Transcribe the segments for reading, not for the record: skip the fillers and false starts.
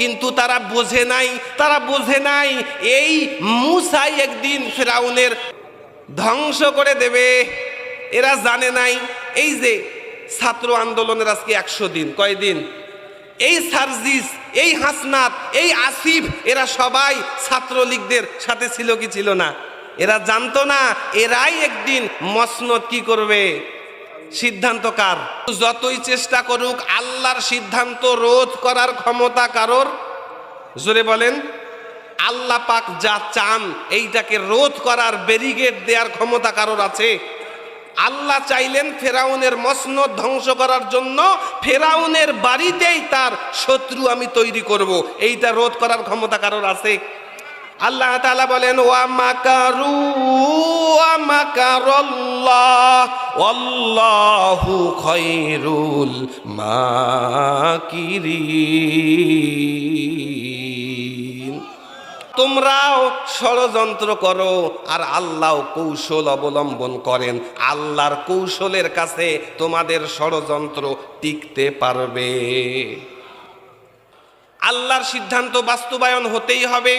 কিন্তু তারা বোঝে নাই এই মূসাই একদিন ফেরাউনের ধ্বংস করে দেবে। এরা জানে নাই এই যে ছাত্র আন্দোলনের আজকে 100 দিন, কয়দিন? এই সার্জিস, এই হাসনাত, এই আসিফ, এরা সবাই ছাত্রলীগদের সাথে ছিল কি ছিল না? এরা জানতো না এরাই একদিন মসনদ কি করবে, সিদ্ধান্ত কার? যতই চেষ্টা করুক আল্লাহর সিদ্ধান্ত রোধ করার ক্ষমতা কারোর? জোরে বলেন। আল্লাহ পাক যা চান এইটাকে রোধ করার, ব্যারিকেড দেওয়ার ক্ষমতা কারোর আছে? আল্লাহ চাইলেন ফেরাউনের মসনদ ধ্বংস করার জন্য, ফেরাউনের বাড়িতেই তার শত্রু আমি তৈরি করব, এইটা রোধ করার ক্ষমতা কারোর আছে? আল্লাহ তাআলা বলেন ওয়া মাকারু ওয়া মাকারাল্লাহ ওয়াল্লাহু খায়রুল মাকিরিন। তোমরাও ষড়যন্ত্র করো আর আল্লাহ কৌশল অবলম্বন করেন। আল্লাহর কৌশলের কাছে তোমাদের ষড়যন্ত্র টিকতে পারবে। আল্লাহর সিদ্ধান্ত বাস্তবায়ন হতেই হবে।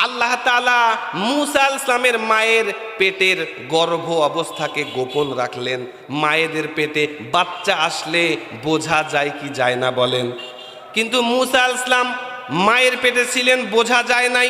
আল্লাহ তাআলা মূসা আলাইহিস সালামের মায়ের পেটের গর্ভ অবস্থাকে গোপন রাখলেন। মায়েদের পেটে বাচ্চা আসলে বোঝা যায় কি যায় না বলেন? কিন্তু মূসা আলাইহিস সালাম মায়ের পেটে ছিলেন, বোঝা যায় নাই।